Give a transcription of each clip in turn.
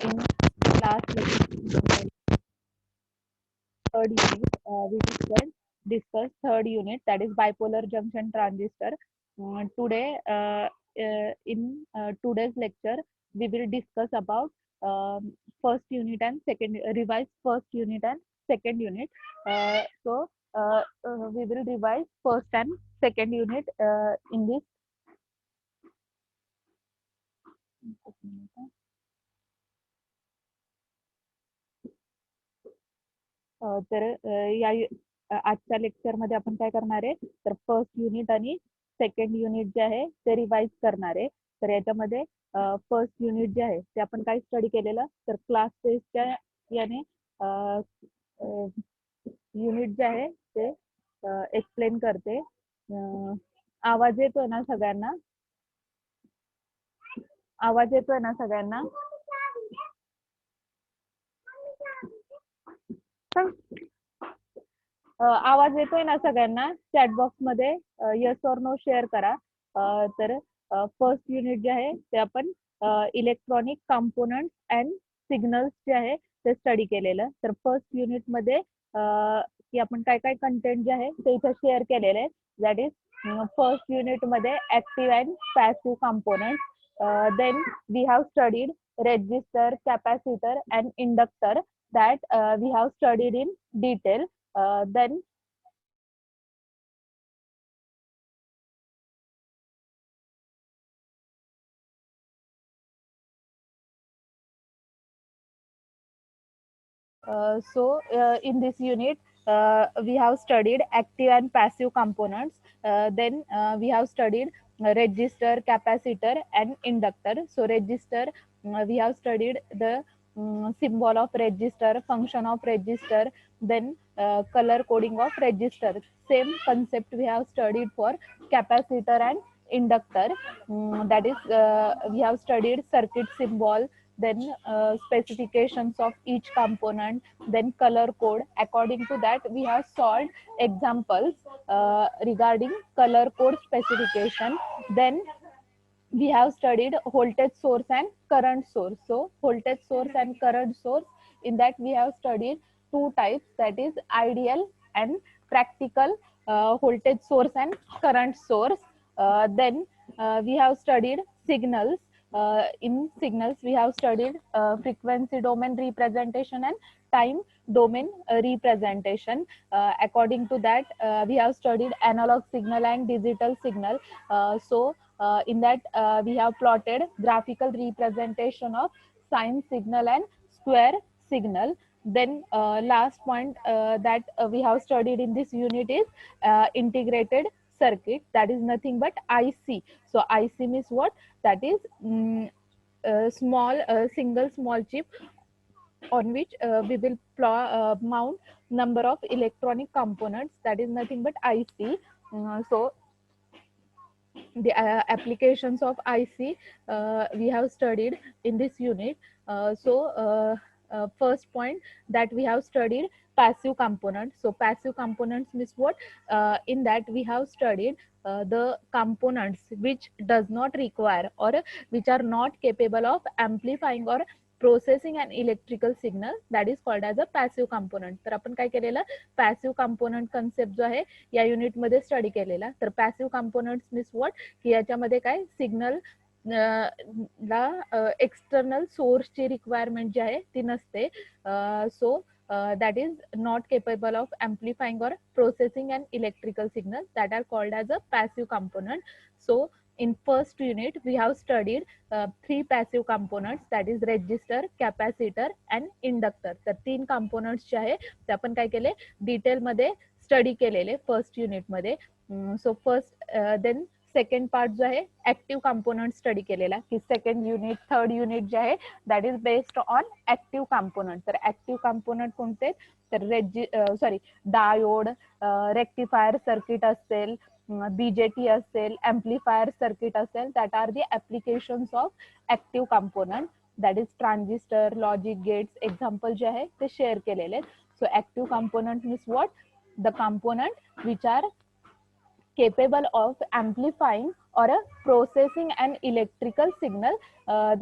In last lecture, third unit, we discussed third unit, that is bipolar junction transistor. Today, in today's lecture, we will discuss about first unit and second, revise first unit and second unit. We will revise first and second unit in this. तर आजच्या लेक्चरमध्ये आपण काय करणार आहे, तर first unit आणि second unit जे आहे ते रिवाइज करणार आहे. तर याच्यामध्ये फर्स्ट युनिट जे आहे ते आपण काय स्टडी केलेलं, तर क्लास टेस्टच्या याने युनिट जे आहे ते एक्सप्लेन करते. आवाज येतोय ना सगळ्यांना? आवाज येतोय ना सगळ्यांना? आवाज येतोय ना सगळ्यांना? चॅट बॉक्स मध्ये यस और नो शेअर करा. तर फर्स्ट युनिट जे आहे ते आपण इलेक्ट्रॉनिक कंपोनंट अँड सिग्नल्स जे आहे ते स्टडी केलेलं. तर फर्स्ट युनिट मध्ये की आपण काय काय कंटेंट जे आहे ते इथं शेअर केलेलं आहे. दॅट इज फर्स्ट युनिट मध्ये active and passive component. Then we have studied resistor, capacitor and inductor that we have studied in detail. Then in this unit, we have studied active and passive components. Then we have studied register, capacitor, and inductor. So register, we have studied the symbol of register, function of register, then color coding of register. Same concept we have studied for capacitor and inductor. That is, we have studied circuit symbol, then specifications of each component, then color code. According to that, we have solved examples regarding color code specification. Then we have studied voltage source and current source. So voltage source and current source, in that we have studied two types, that is ideal and practical voltage source and current source. Then we have studied signals. In signals we have studied frequency domain representation and time domain representation. According to that, we have studied analog signal and digital signal. In that, we have plotted graphical representation of sine signal and square signal. Then last point that we have studied in this unit is integrated circuit, that is nothing but IC. So IC means what? That is small single small chip on which we will mount number of electronic components, that is nothing but IC. So the applications of IC we have studied in this unit. First point that we have studied passive components. So passive components means what? In that we have studied the components which does not require or which are not capable of amplifying or processing an electrical signal, that is called as a passive component. तर आपण काय केलेलं, passive component concept जो आहे या unit मध्ये study केलेला. तर पॅसिव्ह कंपोनंट्स मीन्स व्हॉट, की याच्यामध्ये काय सिग्नल ला एक्सटर्नल सोर्सची रिक्वायरमेंट जी आहे ती नसते. So that is not capable of amplifying or processing an electrical signal, that are called as a passive component. So in first unit we have studied three passive components, that is register, capacitor and inductor. तर तीन components जे आहे ते आपण काय केले, detail मध्ये study केलेले फर्स्ट युनिट मध्ये. So first then second part जो आहे ऍक्टिव्ह कंपोनंट स्टडी केलेला, की सेकंड युनिट थर्ड युनिट जे आहे that is based on active component. तर ऍक्टिव्ह कंपोनंट कोणते, तर डायोड, रेक्टिफायर सर्किट असेल, बीजेटी असेल, एम्प्लिफायर सर्किट असेल, that are the applications of active component. That is transistor, logic gates, example जे आहे ते शेअर केलेले आहेत. So active component means what, the component which are capable of amplifying or processing an electrical signal,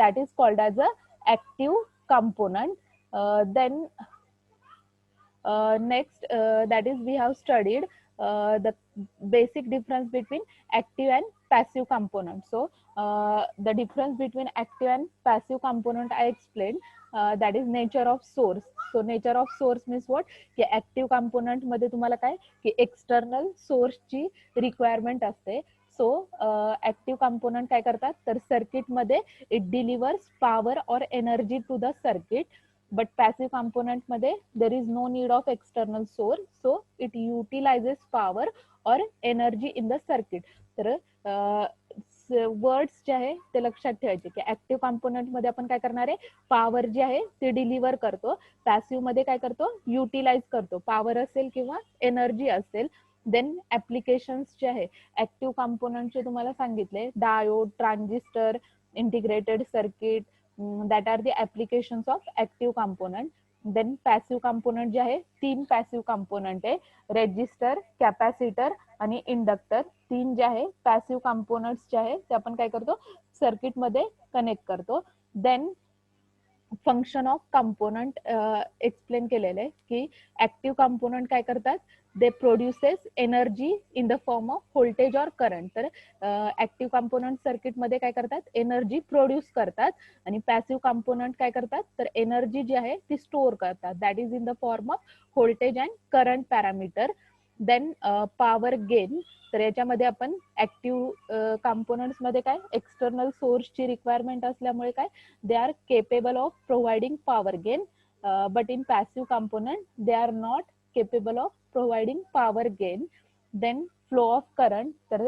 that is called as a active component. Then next, that is we have studied the basic difference between active and passive component. So the difference between active and passive component I explained, that is nature of source. So nature of source means what, की active component मध्ये तुम्हाला काय की external source ची requirement असते. So active component काय करतात तर सर्किट मध्ये इट डिलिव्हर्स पॉवर और energy to the circuit. But passive component मध्ये there is no need of external source, so it utilizes power or energy in the circuit. तर words जे आहे ते लक्षात ठेवायचे की ऍक्टिव्ह कंपोनंट मध्ये आपण काय करणार आहे, पॉवर जी आहे ती डिलिव्हर करतो. पॅसिव्ह मध्ये काय करतो, युटिलाइज करतो, पॉवर असेल किंवा एनर्जी असेल. देन ऍप्लिकेशन्स जे आहे ऍक्टिव्ह कंपोनंटचे तुम्हाला सांगितले, diode, transistor, integrated circuit, that are the applications of active component. Then passive component जे आहे, तीन passive component आहे, रेजिस्टर, कॅपॅसिटर आणि इंडक्टर. तीन जे आहे passive components जे आहे ते आपण काय करतो, सर्किट मध्ये कनेक्ट करतो. Then function of component explain केलेलं आहे की ऍक्टिव्ह कंपोनंट काय करतात, they produces energy in the form of voltage और करंट. तर ऍक्टिव्ह कंपोनंट सर्किट मध्ये काय करतात, एनर्जी प्रोड्यूस करतात. आणि पॅसिव्ह कंपोनंट काय करतात तर एनर्जी जी आहे ती स्टोअर करतात, that is in the form of voltage and current parameter. Then power gain, तर याच्यामध्ये आपण ऍक्टिव्ह कंपोनंट्स मध्ये काय एक्सटर्नल सोर्सची रिक्वायरमेंट असल्यामुळे काय they are capable of providing power gain, but in passive component they are not capable of providing power gain. Then flow of current, तर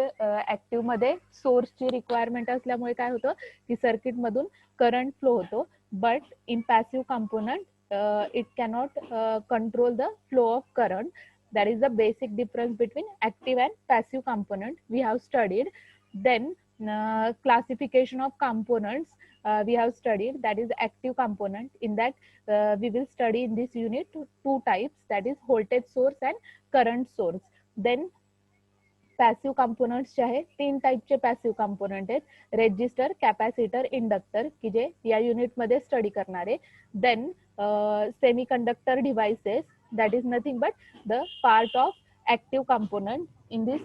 active मध्ये सोर्सची रिक्वायरमेंट असल्यामुळे काय होतं की सर्किट मधून करंट फ्लो होतो. But in passive component it cannot control the flow of current. That is the basic difference between active and passive component we have studied. Then classification of components we have studied, that is active component. In that we will study in this unit two types, that is voltage source and current source. Then passive components जे आहे तीन टाईपचे passive component आहेत, resistor, capacitor, inductor, की जे या युनिटमध्ये study करणार आहे. Then semiconductor devices, that is nothing but the part of active component. In this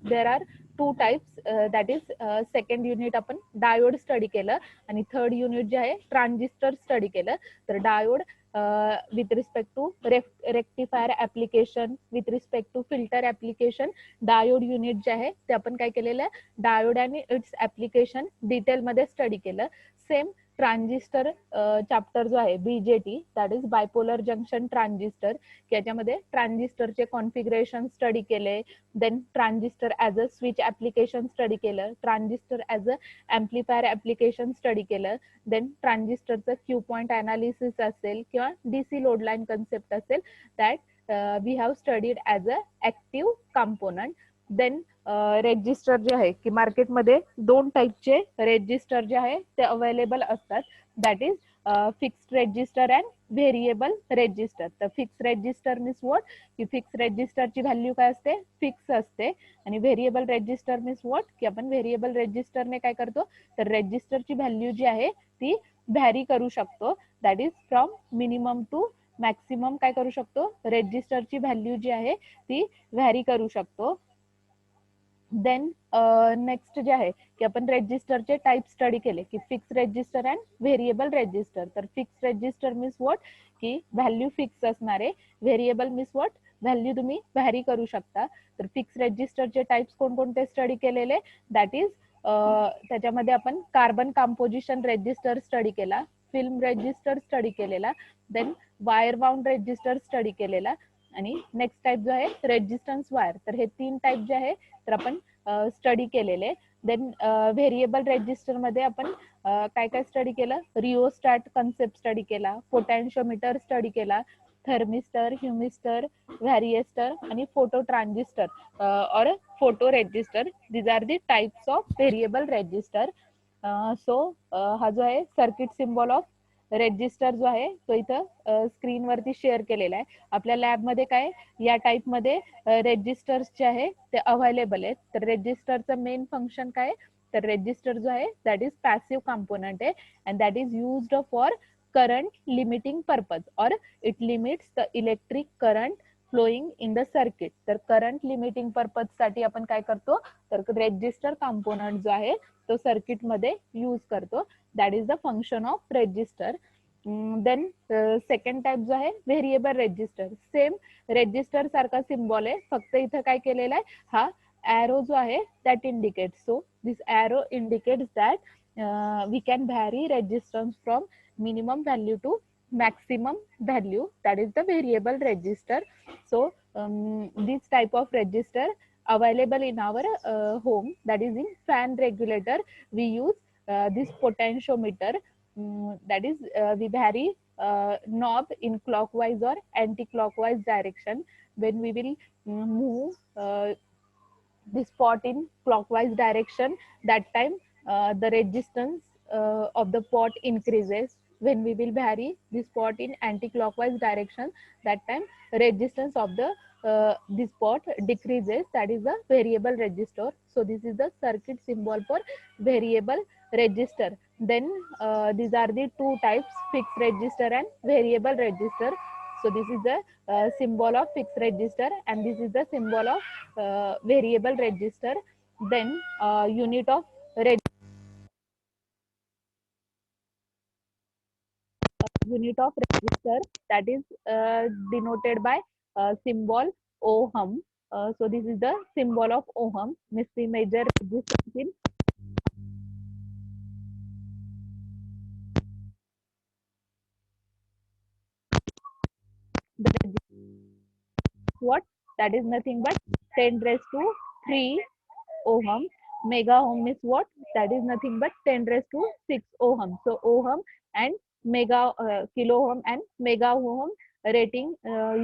there are two types, that is second unit आपण डायोड स्टडी केलं आणि थर्ड युनिट जे आहे ट्रान्झिस्टर स्टडी केलं. तर diode with respect to rectifier application, with respect to filter application, diode unit जे आहे ते आपण काय केलेलं आहे, डायोड आणि इट्स ऍप्लिकेशन डिटेल मध्ये स्टडी केलं. सेम ट्रान्झिस्टर चॅप्टर जो आहे BJT, that is bipolar junction transistor, याच्यामध्ये ट्रान्झिस्टरचे कॉन्फिगरेशन स्टडी केले. Then transistor as a switch application study केलं, transistor as a amplifier application study केलं. देन ट्रान्झिस्टरचं क्यू पॉइंट अनालिसिस असेल किंवा डीसी लोड लाईन कन्सेप्ट असेल, that we have studied as a active component. Then resistor जे आहे की मार्केटमध्ये दोन टाईपचे रेजिस्टर जे आहे ते अवेलेबल असतात, that is fixed resistor and variable resistor. तर फिक्स रेजिस्टर मीन्स वॉट, की फिक्स रेजिस्टरची व्हॅल्यू काय असते, फिक्स असते. आणि व्हेरिएबल रेजिस्टर मीन्स वॉट, की आपण व्हेरिएबल रेजिस्टरने काय करतो तर रेजिस्टरची व्हॅल्यू जी आहे ती व्हॅरी करू शकतो, that is from minimum to maximum काय करू शकतो, रेजिस्टरची व्हॅल्यू जी आहे ती व्हॅरी करू शकतो. देन नेक्स्ट जे आहे की आपण रेजिस्टरचे टाइप स्टडी केले की fix resistor and variable resistor. तर फिक्स रेजिस्टर मीन्स वॉट, की व्हॅल्यू फिक्स असणारे, व्हेरिएबल मीन्स वॉट, व्हॅल्यू तुम्ही व्हॅरी करू शकता. तर फिक्स रेजिस्टरचे टाइप्स कोणकोणते स्टडी केलेले, दॅट इज त्याच्यामध्ये आपण कार्बन कंपोजिशन रेजिस्टर स्टडी केला, फिल्म रेजिस्टर स्टडी केलेला, then wire bound resistor study केलेला, आणि नेक्स्ट टाइप जो आहे रेजिस्टन्स वायर. तर हे तीन टाइप जे आहे तर आपण स्टडी केलेले. देन व्हेरिएबल रेजिस्टर मध्ये आपण काय काय स्टडी केलं, रिओस्टॅट कन्सेप्ट स्टडी केला, पोटॅन्शिओमीटर स्टडी केला, थर्मिस्टर, ह्युमिस्टर, व्हॅरिएस्टर आणि फोटो ट्रान्झिस्टर और photo resistor. These are the types of variable resistor. So हा जो आहे सर्किट सिम्बॉल ऑफ रेजिस्टर जो आहे तो इथं स्क्रीनवरती शेअर केलेला आहे. आपल्या लॅबमध्ये काय या टाइप मध्ये रेजिस्टर्स जे आहे ते अवेलेबल आहेत. तर रेजिस्टरचं मेन फंक्शन काय, तर रेजिस्टर जो आहे दॅट इज पॅसिव्ह कंपोनंट आहे and that is used for current limiting purpose or it limits the electric current flowing in the circuit. तर करंट लिमिटिंग पर्पज साठी आपण काय करतो, तर रेजिस्टर कंपोनंट जो आहे तो सर्किट मध्ये यूज करतो. That is the function of resistor. Then second type जो आहे व्हेरिएबल रेजिस्टर. सेम रेजिस्टर सारखा सिम्बॉल आहे, फक्त इथं काय केलेलं आहे, हा arrow जो आहे that indicates. So this arrow indicates that we can vary resistance from minimum value to maximum value, that is the variable register. So this type of register available in our home, that is in fan regulator we use this potentiometer, that is we vary knob in clockwise or anti-clockwise direction. When we will move this pot in clockwise direction, that time the resistance of the pot increases. When we will vary this pot in anti-clockwise direction, that time resistance of the this pot decreases, that is the variable resistor. So this is the circuit symbol for variable resistor. Then these are the two types, fixed resistor and variable resistor. So this is the symbol of fixed resistor and this is the symbol of variable resistor. Then unit of resistor, that is denoted by symbol ohm. So this is the symbol of ohm, means we measure resistance in the resistance. What? That is nothing but 10 raised to 3 ohm. Mega ohm is what? That is nothing but 10 raised to 6 ohm. So ohm and mega kilo ohm and mega ohm rating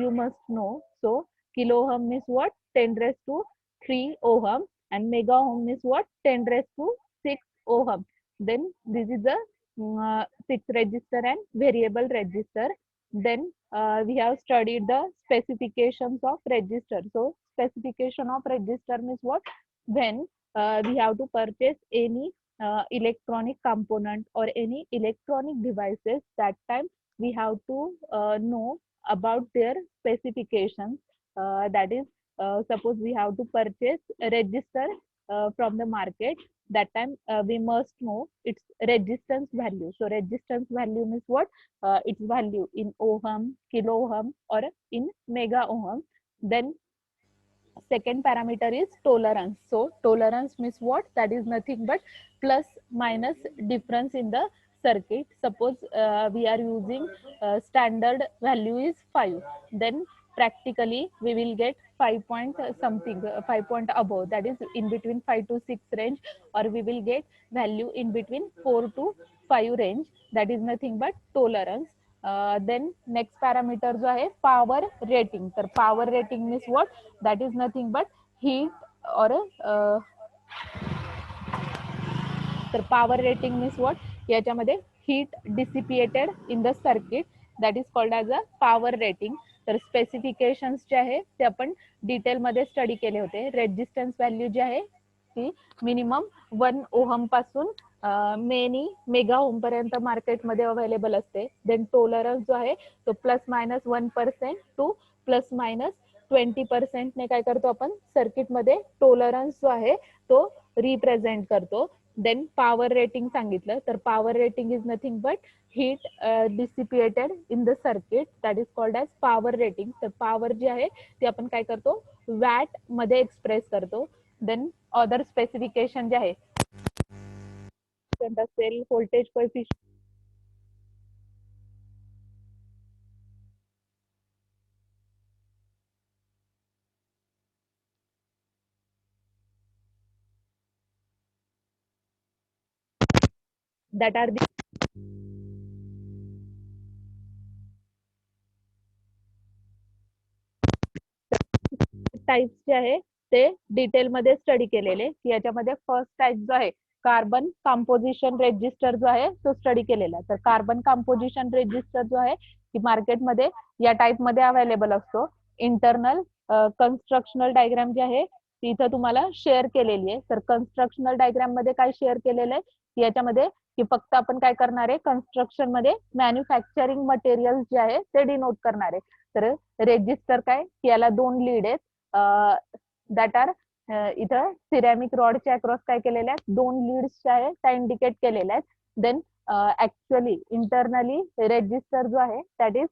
you must know. So kilo ohm is what? 10 raised to 3 ohm and mega ohm is what? 10 raised to 6 ohm. Then this is the fixed register and variable register. Then we have studied the specifications of register. So specification of register means what? When we have to purchase any electronic component or any electronic devices, that time we have to know about their specifications. That is, suppose we have to purchase a register from the market, that time we must know its resistance value. So resistance value means what? Its value in ohm, kilo ohm or in mega ohm. Then second parameter is tolerance. So tolerance means what? That is nothing but plus minus difference in the circuit. Suppose we are using standard value is 5, then practically we will get 5 point something, 5 point above, that is in between 5 to 6 range, or we will get value in between 4 to 5 range, that is nothing but tolerance. Then next parameter जो आहे power rating. तर power rating means what? That is nothing but heat और तर power rating means what? याच्यामध्ये heat dissipated in the circuit, that is called as a power rating. तर specifications जे आहे ते आपण डिटेलमध्ये स्टडी केले होते. रेजिस्टन्स व्हॅल्यू जी आहे ती मिनिमम 1 ओहम पासून मेनी मेगा ओम पर्यंत मार्केटमध्ये अवेलेबल असते. देन टोलरन्स जो आहे तो +-1% टू +-20% ने काय करतो आपण सर्किटमध्ये टोलरन्स जो आहे तो रिप्रेझेंट करतो. देन पॉवर रेटिंग सांगितलं, तर power rating is nothing but heat dissipated in the circuit, that is called as power rating. तर पॉवर जी आहे ती आपण काय करतो, वॅट मध्ये एक्सप्रेस करतो. देन अदर स्पेसिफिकेशन जे आहे असेल, voltage coefficient that are the types जे आहे ते डिटेल मध्ये स्टडी केलेले, की याच्यामध्ये फर्स्ट टाइप जो आहे कार्बन कंपोजिशन रेजिस्टर जो आहे तो स्टडी केलेला. तर कार्बन कंपोजिशन रेजिस्टर जो आहे की मार्केटमध्ये या टाइप मध्ये अवेलेबल असतो. इंटरनल कन्स्ट्रक्शनल डायग्राम जे आहे इथं तुम्हाला शेअर केलेली आहे. तर कन्स्ट्रक्शनल डायग्राम मध्ये काय शेअर केलेलं आहे याच्यामध्ये, की फक्त आपण काय करणार आहे, कन्स्ट्रक्शन मध्ये मॅन्युफॅक्चरिंग मटेरियल जे आहे ते डिनोट करणार आहे. तर रेजिस्टर काय, याला 2 लीड आहेत दॅट आर इथं सिरॅमिक रॉडच्या अक्रॉस काय केलेल्या आहेत, 2 लीड्स ज्या आहेत त्या इंडिकेट केलेल्या आहेत. देन ऍक्च्युअली इंटरनली रेजिस्टर जो आहे that is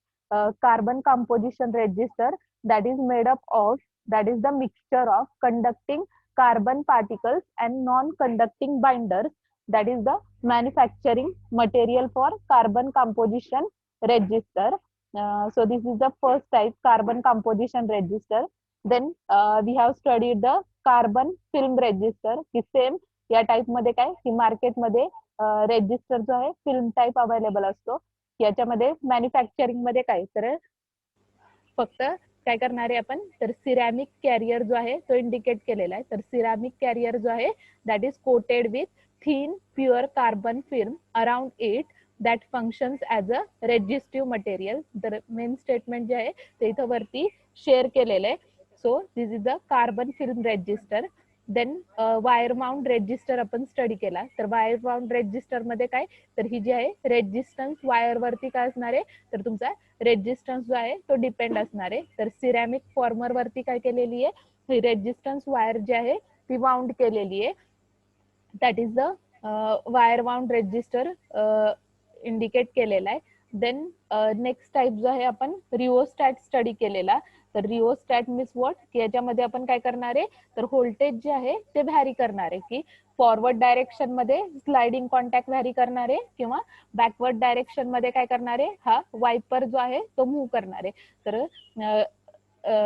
carbon composition resistor, that is made up of, that is the mixture of conducting carbon particles and non-conducting binders, that is the manufacturing material for carbon composition register. So this is the first type, carbon composition register. Then we have studied the carbon film register, की same या type मध्ये काय, की market मध्ये resistor जो आहे film type available असतो. याच्यामध्ये मॅन्युफॅक्चरिंग मध्ये काय, तर फक्त काय करणार आहे आपण, तर सिरॅमिक कॅरियर जो आहे तो इंडिकेट केलेला आहे. तर सिरॅमिक कॅरियर जो आहे that is coated with thin pure carbon film around it that functions as a resistive material. तर मेन स्टेटमेंट जे आहे ते इथं वरती शेअर केलेलं आहे. So this is the carbon film resistor. Then wire mount resistor आपण स्टडी केला. तर वायर माउंट रेजिस्टर मध्ये काय, तर ही जी आहे रेजिस्टन्स वायर वरती काय असणार आहे, तर तुमचा रेजिस्टन्स जो आहे तो डिपेंड असणार आहे. तर सिरॅमिक फॉर्मर वरती काय केलेली आहे, रेजिस्टन्स वायर जी आहे ती वाउंड केलेली आहे. That is the wire wound resistor indicate केलेला आहे. देन नेक्स्ट टाइप जो आहे आपण रिओस्टॅट स्टडी केलेला. तर रिओस्टॅट मीन्स व्हॉट, की याच्यामध्ये आपण काय करणार आहे, तर व्होल्टेज जे आहे ते व्हॅरी करणार आहे, की फॉरवर्ड डायरेक्शन मध्ये स्लाइडिंग कॉन्टॅक्ट व्हॅरी करणार आहे किंवा बॅकवर्ड डायरेक्शन मध्ये काय करणार आहे, हा वायपर जो आहे तो मूव्ह करणार आहे. तर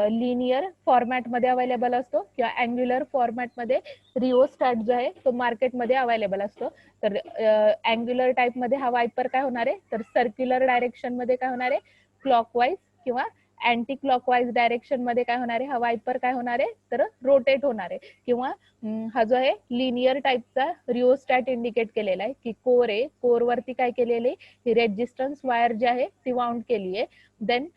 लिनियर फॉर्मॅटमध्ये अवेलेबल असतो किंवा अँग्युलर फॉर्मॅटमध्ये रिओस्टॅट जो आहे तो मार्केटमध्ये अवेलेबल असतो. तर अँग्युलर टाइप मध्ये हा वायपर काय होणार आहे, तर सर्क्युलर डायरेक्शन मध्ये काय होणार आहे, क्लॉकवाईज किंवा अँटी क्लॉकवाईज डायरेक्शन मध्ये काय होणार आहे, हा वायपर काय होणार आहे, तर रोटेट होणार आहे. किंवा हा जो आहे लिनियर टाइपचा रिओस्टॅट इंडिकेट केलेला आहे, की कोर आहे, कोर वरती काय केलेले, ही रेजिस्टन्स वायर जी आहे ती वाउंड केली आहे. देन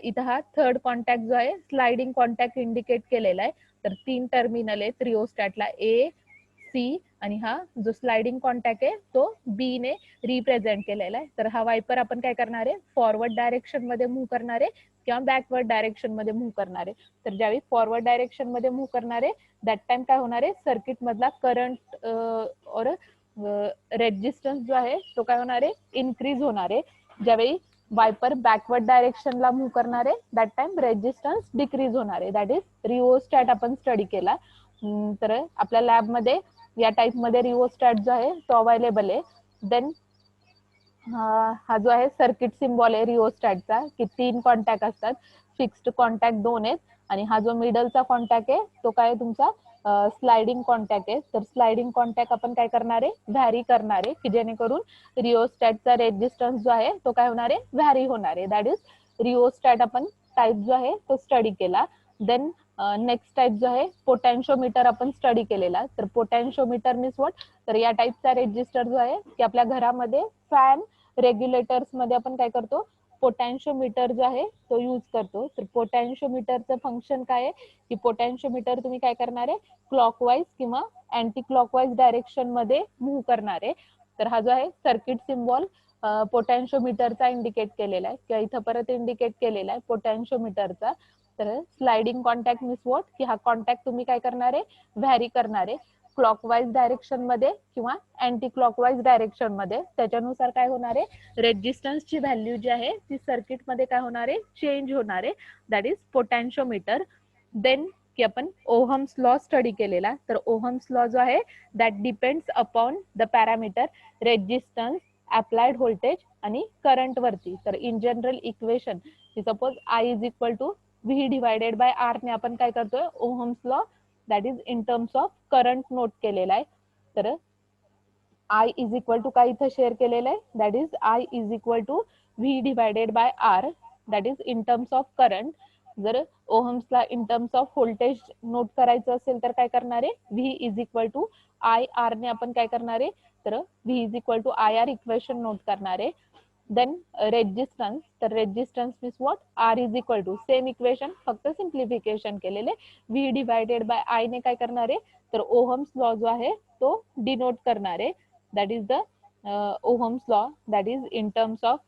इथं हा थर्ड कॉन्टॅक्ट जो आहे स्लाइडिंग कॉन्टॅक्ट इंडिकेट केलेला आहे. तर 3 टर्मिनल आहेत रिओस्टॅटला, ए, सी आणि हा जो स्लाइडिंग कॉन्टॅक्ट आहे तो बी ने रिप्रेझेंट केलेला आहे. तर हा वायपर आपण काय करणार आहे, फॉरवर्ड डायरेक्शन मध्ये मूव्ह करणार आहे किंवा बॅकवर्ड डायरेक्शन मध्ये मूव्ह करणार आहे. तर ज्यावेळी फॉरवर्ड डायरेक्शन मध्ये मूव्ह करणार आहे दॅट टाइम काय होणार आहे, सर्किट मधला करंट और रेजिस्टन्स जो आहे तो काय होणार आहे, इन्क्रीज होणार आहे. ज्यावेळी वायपर बॅकवर्ड डायरेक्शनला मूव्ह करणार आहे दॅट टाइम रेजिस्टन्स डिक्रीज होणार आहे. दॅट इज रिओस्टॅट आपण स्टडी केला. तर आपल्या लॅबमध्ये या टाइप मध्ये रिओस्टॅट जो आहे तो अवेलेबल आहे. देन हा जो आहे सर्किट सिम्बॉल आहे रिओस्टॅटचा, की 3 कॉन्टॅक्ट असतात, फिक्स्ड कॉन्टॅक्ट 2 आहेत आणि हा जो मिडलचा कॉन्टॅक्ट आहे तो काय तुमचा स्लाइडिंग कॉन्टॅक्ट आहे. तर स्लाइडिंग कॉन्टॅक्ट आपण काय करणार आहे, व्हॅरी करणार आहे, की जेणेकरून रिओस्टॅटचा रेजिस्टन्स जो आहे तो काय होणार आहे, व्हॅरी होणार आहे. दॅट इज रिओस्टॅट आपण टाइप जो आहे तो स्टडी केला. देन नेक्स्ट टाइप जो आहे पोटॅन्शिओमीटर आपण स्टडी केलेला. तर पोटॅन्शिओमीटर मीन्स व्हॉट, तर या टाइपचा रेजिस्टर जो आहे की आपल्या घरामध्ये फॅन रेग्युलेटर्स मध्ये आपण काय करतो, पोटॅन्शिओमीटर जो आहे तो यूज करतो. तर पोटॅन्शिओमीटरचं फंक्शन काय आहे, की पोटॅन्शिओमीटर तुम्ही काय करणार आहे, क्लॉकवाईज किंवा अँटी क्लॉकवाईज डायरेक्शन मध्ये मूव्ह करणार आहे. तर हा जो आहे सर्किट सिम्बॉल पोटॅन्शिओमीटरचा इंडिकेट केलेला आहे किंवा इथं परत इंडिकेट केलेला आहे पोटॅन्शिओमीटरचा. तर स्लाइडिंग कॉन्टॅक्ट मीन्स व्हॉट, की हा कॉन्टॅक्ट तुम्ही काय करणार आहे, व्हॅरी करणार आहे क्लॉकवाईज डायरेक्शन मध्ये किंवा अँटी क्लॉकवाईज डायरेक्शन मध्ये. त्याच्यानुसार काय होणार आहे, रेजिस्टन्सची व्हॅल्यू जी आहे ती सर्किट मध्ये काय होणार आहे, चेंज होणार आहे. That is पोटॅन्शिओमीटर. देन की आपण ओहम्स लॉ स्टडी केलेला. तर ओहम्स लॉ जो आहे that depends upon the parameter resistance, applied voltage आणि करंट वरती. तर in general equation suppose I is equal to V divided by R ने आपण काय करतोय, Ohm's law that is in terms of current note केलेला आहे. तर आय इज इक्वल टू काय इथं शेअर केलेलं आहे, that is I is equal to V divided by R, that is in terms of current. जर ओहम्सला in terms of voltage note करायचं असेल तर काय करणार आहे, V is equal to I R ने आपण काय करणार आहे, तर V is equal to I R equation note करणार आहे. देन रेजिस्टन्स, तर resistance means what, R is equal to same equation फक्त सिम्प्लिफिकेशन केलेले, व्ही डिवायडेड बाय आय ने काय करणार आहे तर ओहम्स लॉ जो आहे तो डिनोट करणार आहे. That is the Ohm's law, that is in terms of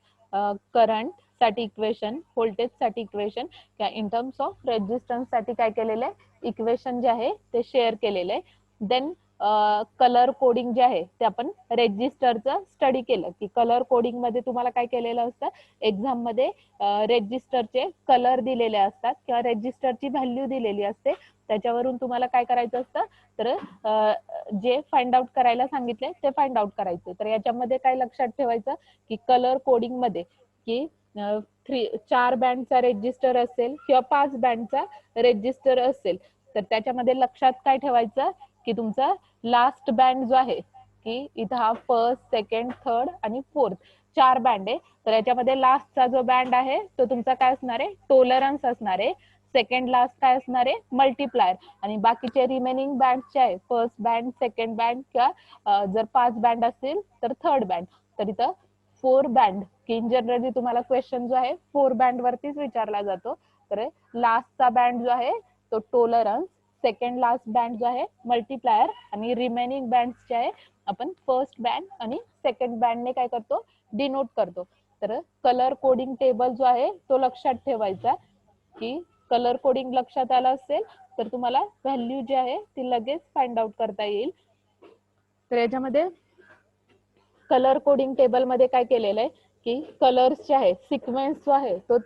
current साठी इक्वेशन, व्होल्टेज साठी equation, in terms of resistance साठी काय केलेलं आहे इक्वेशन जे आहे ते शेअर केलेलं आहे. देन कलर कोडिंग जे आहे ते आपण रेजिस्टरचं स्टडी केलं की कलर कोडिंग मध्ये तुम्हाला काय केलेलं असतं एक्झाम मध्ये रेजिस्टरचे कलर दिलेले असतात किंवा रेजिस्टरची व्हॅल्यू दिलेली असते, त्याच्यावरून तुम्हाला काय करायचं असतं तर जे फाइंड आउट करायला सांगितले ते फाइंड आउट करायचे. तर याच्यामध्ये काय लक्षात ठेवायचं की कलर कोडिंग मध्ये की 4 बँडचा रेजिस्टर असेल किंवा 5 बँडचा रेजिस्टर असेल तर त्याच्यामध्ये लक्षात काय ठेवायचं की तुमचा लास्ट बँड जो आहे की इथं हा फर्स्ट, सेकंड, थर्ड आणि फोर्थ 4 बँड आहे, तर याच्यामध्ये लास्टचा जो बँड आहे तो तुमचा काय असणार आहे टोलरन्स असणार आहे. सेकंड लास्ट काय असणार आहे मल्टीप्लायर, आणि बाकीचे रिमेनिंग बँडचे आहे फर्स्ट बँड, सेकंड बँड किंवा जर 5 बँड असतील तर थर्ड बँड. तर इथं 4 बँड की इन जनरली तुम्हाला क्वेश्चन जो आहे 4 बँड वरतीच विचारला जातो. तर लास्टचा बँड जो आहे तो टोलरन्स, सेकंड लास्ट बँड जो आहे मल्टीप्लायर आणि रिमेनिंग बँड जे आहे आपण फर्स्ट बँड आणि सेकंड बँडने काय करतो डिनोट करतो. तर कलर कोडिंग टेबल जो आहे तो लक्षात ठेवायचा की कलर कोडिंग लक्षात आलं असेल तर तुम्हाला व्हॅल्यू जी आहे ती लगेच फाइंड आउट करता येईल. तर याच्यामध्ये कलर कोडिंग टेबल मध्ये काय केलेलं आहे की कलर्स जे आहे सिक्वेन्स जो आहे तो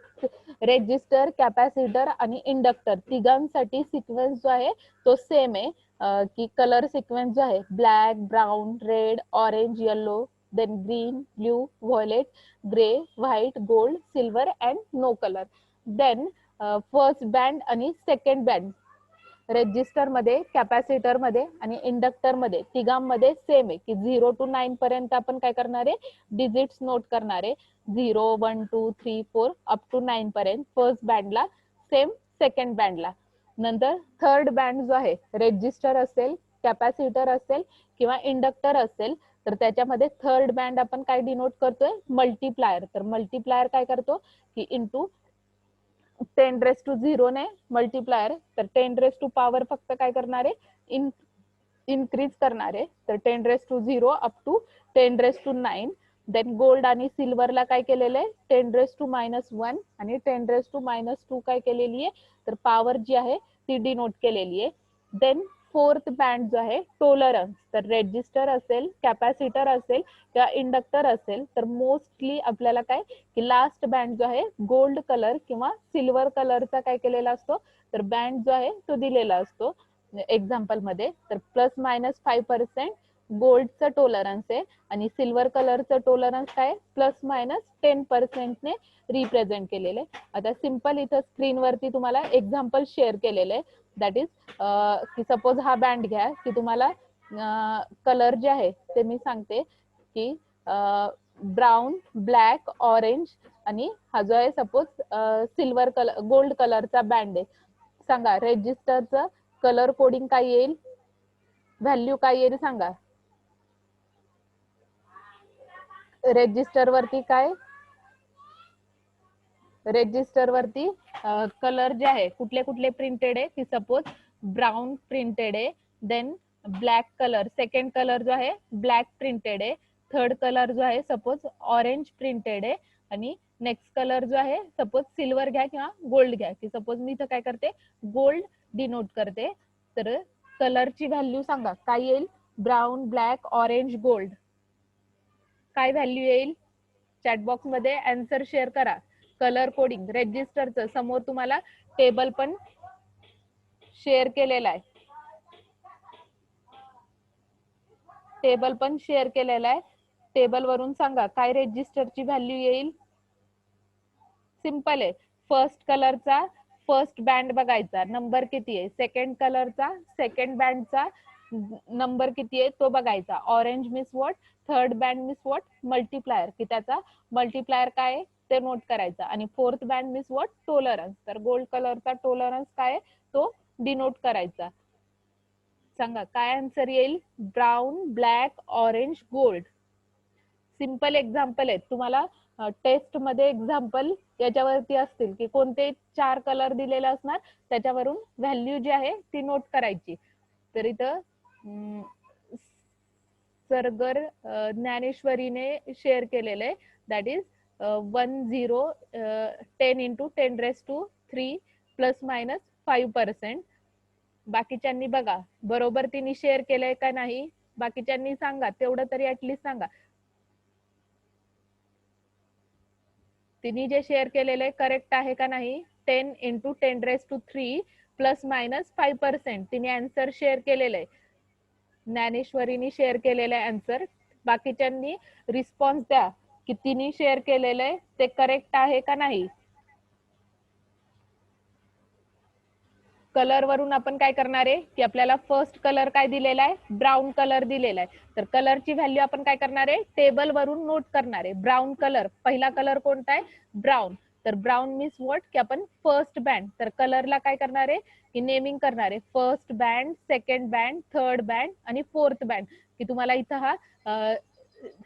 रेजिस्टर, कॅपॅसिटर आणि इंडक्टर तिघांसाठी सिक्वेन्स जो आहे तो सेम आहे की कलर सिक्वेन्स जो आहे black, brown, red, orange, yellow, then green, blue, violet, grey, white, gold, silver and no colour. Then first band आणि सेकंड बँड रेजिस्टर मध्ये, कॅपॅसिटर मध्ये आणि इंडक्टर मध्ये तिघांमध्ये सेम आहे की 0 to 9 पर्यंत आपण काय करणार आहे डिजिट्स नोट करणार आहे. 0, 1, 2, 3, 4 अप टू 9 पर्यंत फर्स्ट बँडला, सेम सेकंड बँडला. नंतर थर्ड बँड जो आहे रेजिस्टर असेल, कॅपॅसिटर असेल किंवा इंडक्टर असेल तर त्याच्यामध्ये थर्ड बँड आपण काय डिनोट करतोय मल्टीप्लायर. तर मल्टीप्लायर काय करतो की इंटू 10⁻⁴ ने मल्टीप्लायर, तर 10⁻⁴ फक्त काय करणार आहे इनक्रीज करणार आहे. तर 10⁻⁴ अप टू 10⁻⁹. देन गोल्ड आणि सिल्वरला काय केलेलं आहे 10⁻⁻1 आणि 10⁻⁻2 काय केलेली आहे तर पॉवर जी आहे ती डिनोट केलेली आहे. देन फोर्थ बँड जो आहे टोलरन्स, तर रेजिस्टर असेल, कॅपॅसिटर असेल किंवा इंडक्टर असेल तर मोस्टली आपल्याला काय की लास्ट बँड जो आहे गोल्ड कलर किंवा सिल्वर कलरचा काय केलेला असतो तर बँड जो आहे तो दिलेला असतो एक्झाम्पल मध्ये. तर ±5% गोल्डचं टोलरन्स आहे आणि सिल्वर कलरचं टोलरन्स काय ±10% ने रिप्रेझेंट केलेले. आता सिंपल इथं स्क्रीनवरती तुम्हाला एक्झाम्पल शेअर केलेलं आहे. दॅट इज की सपोज हा बँड घ्या की तुम्हाला कलर जे आहे ते मी सांगते की ब्राऊन, ब्लॅक, ऑरेंज आणि हा जो आहे सपोज सिल्वर कलर, गोल्ड कलरचा बँड आहे. सांगा रेजिस्टरचं कलर कोडिंग काय येईल, व्हॅल्यू काय येईल सांगा. रेजिस्टर वरती काय, रेजिस्टर वरती कलर जे आहे कुठले कुठले प्रिंटेड आहे की सपोज ब्राऊन प्रिंटेड आहे, then black colour, second colour जो आहे ब्लॅक प्रिंटेड आहे, थर्ड कलर जो आहे सपोज ऑरेंज प्रिंटेड आहे आणि नेक्स्ट कलर जो आहे सपोज सिल्वर घ्या किंवा गोल्ड घ्या की सपोज मी इथं काय करते गोल्ड डिनोट करते. तर कलरची व्हॅल्यू सांगा काय येईल, ब्राऊन, ब्लॅक, ऑरेंज, गोल्ड काय व्हॅल्यू येईल चॅट बॉक्स मध्ये आन्सर शेअर करा. कलर कोडिंग रेजिस्टरचं समोर तुम्हाला टेबल पण शेअर केलेला आहे, टेबल पण शेअर केलेला आहे. टेबल वरून सांगा काय रेजिस्टरची व्हॅल्यू येईल. सिंपल आहे, फर्स्ट कलरचा फर्स्ट बँड बघायचा नंबर किती आहे, सेकंड कलरचा सेकंड बँडचा नंबर किती आहे तो बघायचा. Orange means what, third band means what multiplier की त्याचा मल्टीप्लायर काय आहे ते नोट करायचा. आणि fourth band means what tolerance, तर गोल्ड कलरचा टोलरन्स काय आहे तो डिनोट करायचा. सांगा काय आन्सर येईल, brown, black, orange, gold. Simple example आहे तुम्हाला टेस्ट मध्ये एक्झाम्पल याच्यावरती असतील की कोणते 4 कलर दिलेले असणार, त्याच्यावरून व्हॅल्यू जी आहे ती नोट करायची. तर इथं सरगर ज्ञानेश्वरीने शेअर केलेलं आहे, that is 10 into 10⁻³ plus minus 5%. बाकीच्यांनी बघा बरोबर तिने शेअर केलंय का नाही, बाकीच्यांनी सांगा, तेवढं तरी ऍटलीस्ट सांगा. तिने जे शेअर केलेलं आहे करेक्ट आहे का नाही. 10 इंटू 10⁻³ प्लस मायनस 5% तिने आन्सर शेअर केलेलं आहे. ज्ञानेश्वरीने शेअर केलेलं आहे आन्सर. बाकीच्यांनी रिस्पॉन्स द्या की तिने शेअर केलेलं आहे ते करेक्ट आहे का नाही. कलर वरून आपण काय करणार आहे की आपल्याला फर्स्ट कलर काय दिलेला आहे, ब्राऊन कलर दिलेला आहे. तर कलरची व्हॅल्यू आपण काय करणार आहे, टेबल वरून नोट करणार आहे. ब्राऊन कलर, पहिला कलर कोणता आहे, ब्राऊन. तर ब्राऊन मीन्स व्हॉट की आपण फर्स्ट बँड, तर कलरला काय करणार आहे की नेमिंग करणार आहे. First band, second band, third band आणि फोर्थ बँड. की तुम्हाला इथं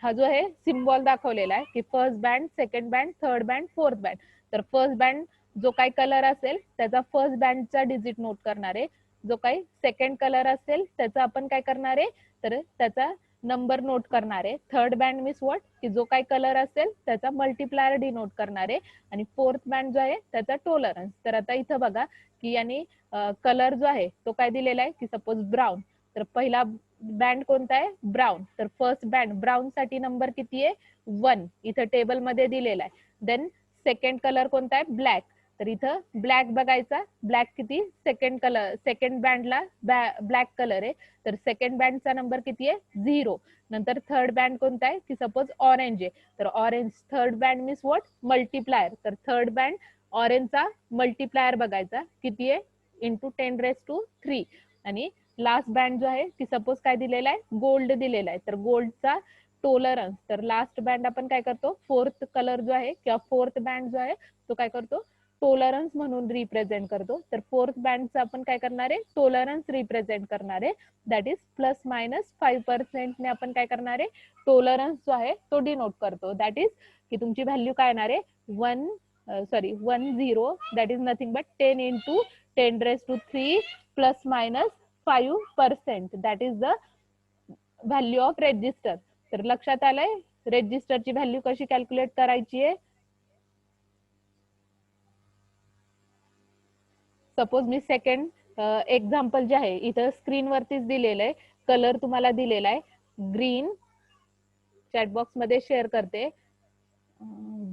हा जो आहे सिम्बॉल दाखवलेला आहे की first band, second band, third band, fourth band. तर फर्स्ट बँड जो काही कलर असेल त्याचा फर्स्ट बँडचा डिजिट नोट करणार आहे. जो काही सेकंड कलर असेल त्याचा आपण काय करणार आहे, तर त्याचा नंबर नोट करणार आहे. थर्ड बँड मीन्स व्हॉट की जो काही कलर असेल त्याचा मल्टिप्लायर डिनोट करणार आहे. आणि फोर्थ बँड जो आहे त्याचा टॉलरन्स. तर आता इथं बघा की यांनी कलर जो आहे तो काय दिलेला आहे की सपोज ब्राऊन. तर पहिला बँड कोणता आहे, ब्राऊन. तर फर्स्ट बँड ब्राऊन साठी नंबर किती आहे, 1 इथं टेबल मध्ये दिलेला आहे. देन सेकंड कलर कोणता आहे, ब्लॅक. तर इथं ब्लॅक बघायचा, ब्लॅक किती, सेकंड कलर, सेकंड बँडला ब्लॅक कलर आहे. तर सेकंड बँडचा नंबर किती आहे, 0. नंतर थर्ड बँड कोणता आहे की सपोज ऑरेंज आहे. तर orange third band means what, multiplier. तर थर्ड बँड ऑरेंजचा मल्टिप्लायर बघायचा किती आहे, इंटू 10⁻³ आणि लास्ट बँड जो आहे की सपोज काय दिलेला आहे, गोल्ड दिलेला आहे. तर गोल्डचा टॉलरन्स. तर लास्ट बँड आपण काय करतो, फोर्थ कलर जो आहे किंवा फोर्थ बँड जो आहे तो काय करतो, टॉलरन्स म्हणून रिप्रेझेंट करतो. तर फोर्थ बँडचा आपण काय करणार आहे, टॉलरन्स रिप्रेझेंट करणार आहे. दॅट इज प्लस मायनस 5% ने आपण काय करणार आहे, टॉलरन्स जो आहे तो डिनोट करतो. दॅट इज की तुमची व्हॅल्यू काय येणार आहे, 10, that is nothing but 10 into 10⁻³ plus minus 5%. That is the value of resistor. तर लक्षात आलंय रेजिस्टरची व्हॅल्यू कशी कॅल्क्युलेट करायची आहे. सपोज मी सेकंड एक्झाम्पल जे आहे इथं स्क्रीनवरतीच दिलेलं आहे. कलर तुम्हाला दिलेला आहे ग्रीन, चॅटबॉक्स मध्ये शेअर करते.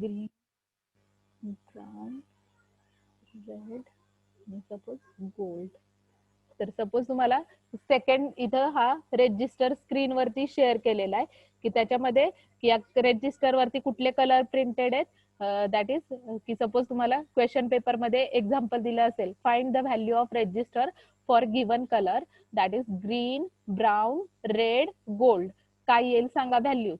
ग्रीन, ब्राऊन, रेड आणि सपोज गोल्ड. तर सपोज तुम्हाला सेकंड इथं हा रेजिस्टर स्क्रीनवरती शेअर केलेला आहे की त्याच्यामध्ये या रेजिस्टर वरती कुठले कलर प्रिंटेड आहेत. दॅट इज की सपोज तुम्हाला क्वेश्चन पेपर मध्ये एक्झाम्पल दिलं असेल, find the value of resistor for given colour, that is green, brown, red, gold. काय येईल सांगा व्हॅल्यू.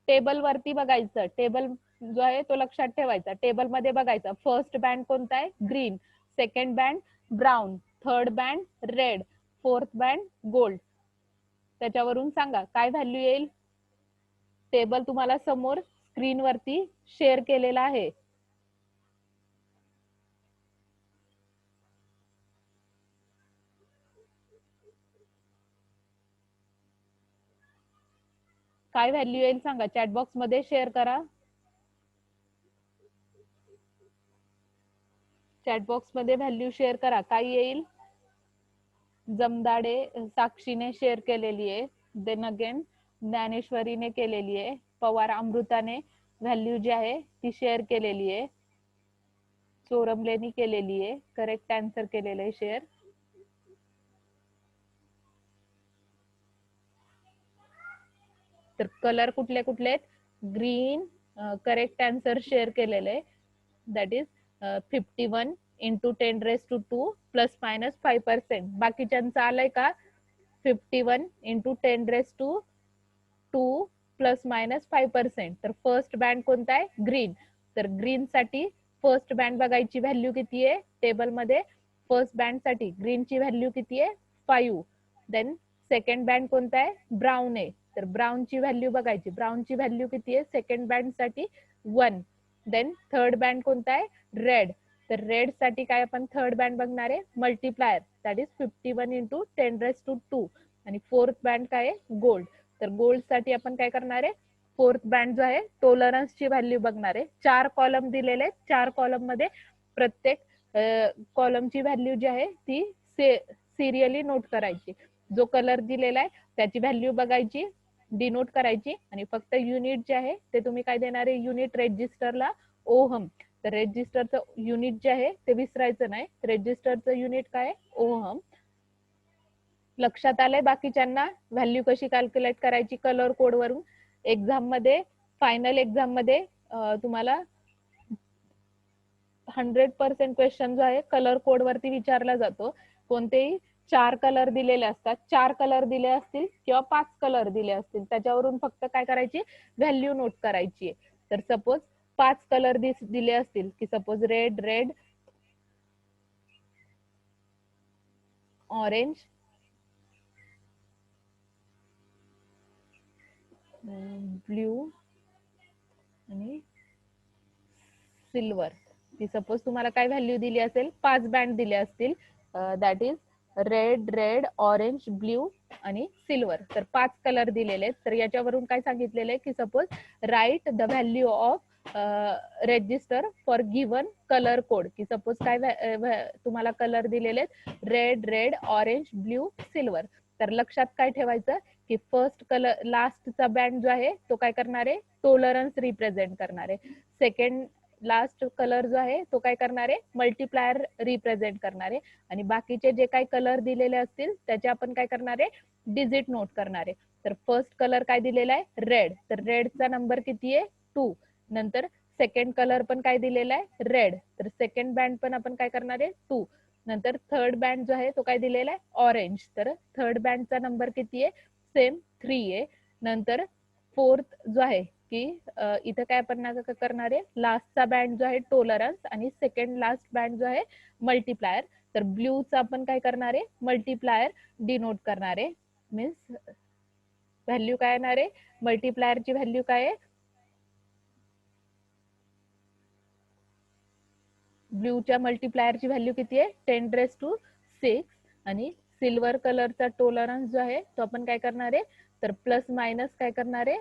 टेबल वरती बघायचं, टेबल जो आहे तो लक्षात ठेवायचा. टेबल मध्ये बघायचा फर्स्ट बँड कोणता आहे, green. Second band brown, third band red, fourth band gold. त्याच्यावरून सांगा काय व्हॅल्यू येईल. टेबल तुम्हाला समोर स्क्रीनवरती शेअर केलेला आहे. काय व्हॅल्यू येईल सांगा, चॅटबॉक्स मध्ये शेअर करा. चॅटबॉक्स मध्ये व्हॅल्यू शेअर करा, काय येईल. जमदाडे साक्षीने शेअर केलेली आहे. देन अगेन ज्ञानेश्वरीने केलेली आहे. पवार अमृताने व्हॅल्यू जी आहे ती शेअर केलेली आहे. चोरमलेनी केलेली आहे. करेक्ट आन्सर केलेलं आहे शेअर. तर कलर कुठले कुठले आहेत, ग्रीन. करेक्ट आन्सर शेअर केलेलं आहे. That is 51 into 10⁻² plus minus 5%. बाकीच्यांचं आलंय का, 51 इंटू 10⁻² प्लस मायनस 5%. तर फर्स्ट बँड कोणता आहे, ग्रीन. तर ग्रीन साठी फर्स्ट बँड बघायची व्हॅल्यू किती आहे टेबलमध्ये. फर्स्ट बँड साठी ग्रीनची व्हॅल्यू किती आहे, 5. देन सेकंड बँड कोणता आहे, ब्राऊन आहे. तर ब्राऊनची व्हॅल्यू बघायची, ब्राऊनची व्हॅल्यू किती आहे सेकंड बँड साठी, 1. देन थर्ड बँड कोणता आहे? रेड. तर रेड साठी काय आपण थर्ड बँड बघणार आहे? Multiplier, that is 51 into 10⁻². आणि फोर्थ बँड काय आहे? गोल्ड. तर गोल्ड साठी आपण काय करणार आहे? फोर्थ बँड जो आहे टॉलरन्सची व्हॅल्यू बघणार आहे. 4 कॉलम दिलेले आहेत. 4 कॉलम मध्ये प्रत्येक कॉलमची व्हॅल्यू जी आहे ती सिरियली नोट करायची. जो कलर दिलेला आहे त्याची व्हॅल्यू बघायची, डिनोट करायची, आणि फक्त युनिट जे आहे ते तुम्ही काय देणार आहे? युनिट रेजिस्टरला ओहम. तर रेजिस्टरचं युनिट जे आहे ते विसरायचं नाही. रेजिस्टरचं युनिट काय? ओहम. लक्षात आलंय बाकीच्यांना व्हॅल्यू कशी कॅल्क्युलेट करायची कलर कोड वरून? एक्झाम मध्ये, फायनल एक्झाम मध्ये तुम्हाला 100% क्वेश्चन जो आहे कलर कोड वरती विचारला जातो. कोणतेही 4 कलर दिलेले असतात. 4 कलर दिले असतील किंवा 5 कलर दिले असतील, त्याच्यावरून फक्त काय करायची? व्हॅल्यू नोट करायची आहे. तर सपोज 5 कलर दिले असतील की सपोज रेड, ऑरेंज, ब्ल्यू आणि सिल्वर. ती सपोज तुम्हाला काय व्हॅल्यू दिली असेल? 5 बँड दिले असतील, that is red, orange, blue आणि सिल्वर. तर 5 कलर दिलेले आहेत. तर याच्यावरून काय सांगितलेलं आहे की suppose right the value of resistor for given colour code. की सपोज काय तुम्हाला कलर दिलेले आहेत? Red, orange, blue, silver. तर लक्षात काय ठेवायचं की फर्स्ट कलर, लास्टचा बँड जो आहे तो काय करणार आहे? टॉलरन्स रिप्रेझेंट करणार आहे. सेकंड लास्ट कलर जो आहे तो काय करणार आहे? मल्टीप्लायर रिप्रेझेंट करणार आहे. आणि बाकीचे जे काही कलर दिलेले असतील त्याचे आपण काय करणार आहे? डिजिट नोट करणार आहे. तर फर्स्ट कलर काय दिलेला आहे? रेड. तर रेडचा नंबर किती आहे? 2. नंतर सेकंड कलर पण काय दिलेला आहे? रेड. तर सेकंड बँड पण आपण काय करणार आहे? 2. नंतर थर्ड बँड जो आहे तो काय दिलेला आहे? ऑरेंज. तर थर्ड बँडचा नंबर किती आहे? सेम 3 आहे. नंतर फोर्थ जो आहे की इथं काय आपण करणार आहे? लास्टचा बँड जो आहे टॉलरन्स आणि सेकंड लास्ट बँड जो आहे मल्टीप्लायर. तर ब्ल्यूचा आपण काय करणार आहे? मल्टीप्लायर डिनोट करणार आहे. मीन्स व्हॅल्यू काय येणार आहे? मल्टीप्लायरची व्हॅल्यू काय आहे? ब्ल्यूच्या मल्टीप्लायरची व्हॅल्यू किती आहे? 10⁻6. आणि सिल्वर कलरचा टॉलरन्स जो आहे तो आपण काय करणार आहे? तर प्लस मायनस काय करणार आहे?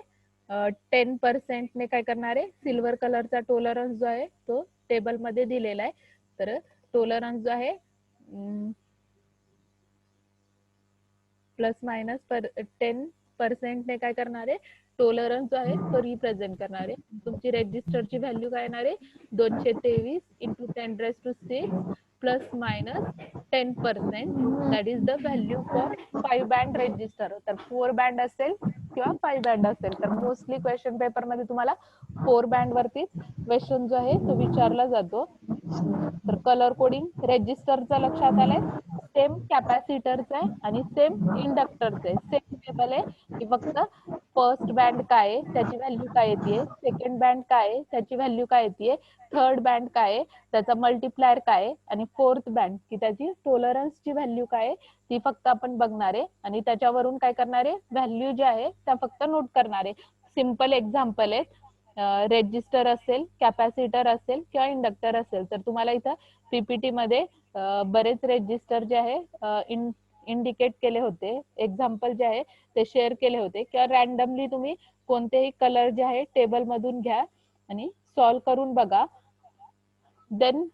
10% ने काय करणार आहे? सिल्वर कलरचा टॉलरन्स जो आहे तो टेबल मध्ये दिलेला आहे. तर टॉलरन्स जो आहे प्लस मायनस 10% ने काय करणार आहे? टॉलरन्स जो आहे तो रिप्रेझेंट करणार आहे. तुमची रेजिस्टरची व्हॅल्यू काय येणार आहे? 223 into 10⁻6 plus minus 10%, that is the value for 5 band resistor. तर 4 बँड असेल किंवा 5 बँड असेल तर मोस्टली क्वेश्चन पेपर मध्ये तुम्हाला 4 बँड वरती क्वेश्चन जो आहे तो विचारला जातो. तर कलर कोडिंग रेजिस्टरचं लक्षात आलंय. सेम कॅपॅसिटरचं आहे आणि सेम इंडक्टरचं आहे. सेम टेबल आहे की फक्त फर्स्ट बँड काय आहे त्याची व्हॅल्यू काय येते, सेकंड बँड काय आहे त्याची व्हॅल्यू काय येते, थर्ड बँड काय आहे त्याचा मल्टीप्लायर काय आहे, आणि फोर्थ बँड की त्याची टॉलरन्सची व्हॅल्यू काय आहे ती फक्त आपण बघणार आहे. आणि त्याच्यावरून काय करणार आहे? व्हॅल्यू ज्या आहे त्या फक्त नोट करणार आहे. सिम्पल एक्झाम्पल आहे. रेजिस्टर असेल, कॅपॅसिटर असेल किंवा इंडक्टर असेल तर तुम्हाला इथं पीपीटी मध्ये बरेच रेजिस्टर जे आहे इंडिकेट केले होते. एक्झाम्पल जे आहे ते शेअर केले होते. किंवा रॅन्डमली तुम्ही कोणतेही कलर जे आहे टेबल मधून घ्या आणि सॉल्व्ह करून बघा. देन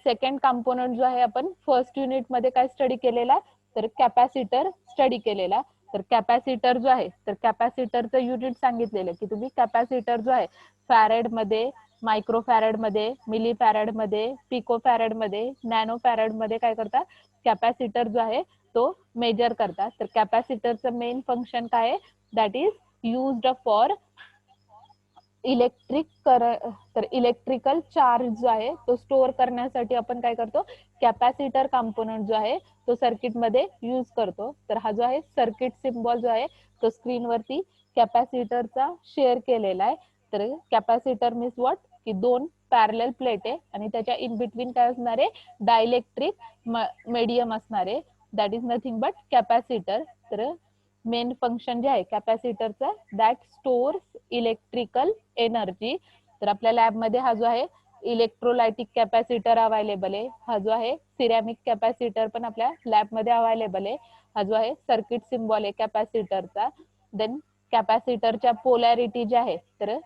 सेकंड कंपोनंट जो आहे आपण फर्स्ट युनिट मध्ये काय स्टडी केलेला? तर कॅपॅसिटर स्टडी केलेला. तर कॅपॅसिटर जो आहे तर कॅपॅसिटरचं युनिट सांगितलेलं की तुम्ही कॅपॅसिटर जो आहे फॅरेड मध्ये, मायक्रो फॅरेड मध्ये, मिली फॅरेड मध्ये, पिको फॅरेड मध्ये, नॅनो फॅरेड मध्ये काय करता? कॅपॅसिटर जो आहे तो मेजर करतात. तर कॅपॅसिटरचं मेन फंक्शन काय आहे? दॅट इज युज्ड फॉर तर इलेक्ट्रिकल चार्ज जो आहे तो स्टोअर करण्यासाठी आपण काय करतो? कॅपॅसिटर कंपोनंट जो आहे तो सर्किट मध्ये यूज करतो. तर हा जो आहे सर्किट सिम्बॉल जो आहे तो स्क्रीन वरती कॅपॅसिटरचा शेअर केलेला आहे. तर कॅपॅसिटर मीन्स व्हॉट की 2 पॅरलल प्लेट आहे आणि त्याच्या इन बिटवीन काय असणार आहे? डायइलेक्ट्रिक मीडियम असणार आहे. That is nothing but capacitor. तर मेन फंक्शन जे आहे कॅपॅसिटरचं दॅट स्टोअर्स इलेक्ट्रिकल एनर्जी तर आपल्या लॅबमध्ये हा जो आहे इलेक्ट्रोलायटिक कॅपॅसिटर अवेलेबल आहे, हा जो आहे सिरॅमिक कॅपॅसिटर पण आपल्या लॅबमध्ये अवेलेबल आहे, हा जो आहे सर्किट सिम्बॉल आहे कॅपॅसिटरचा. देन कॅपॅसिटरच्या पोलॅरिटी ज्या आहे तर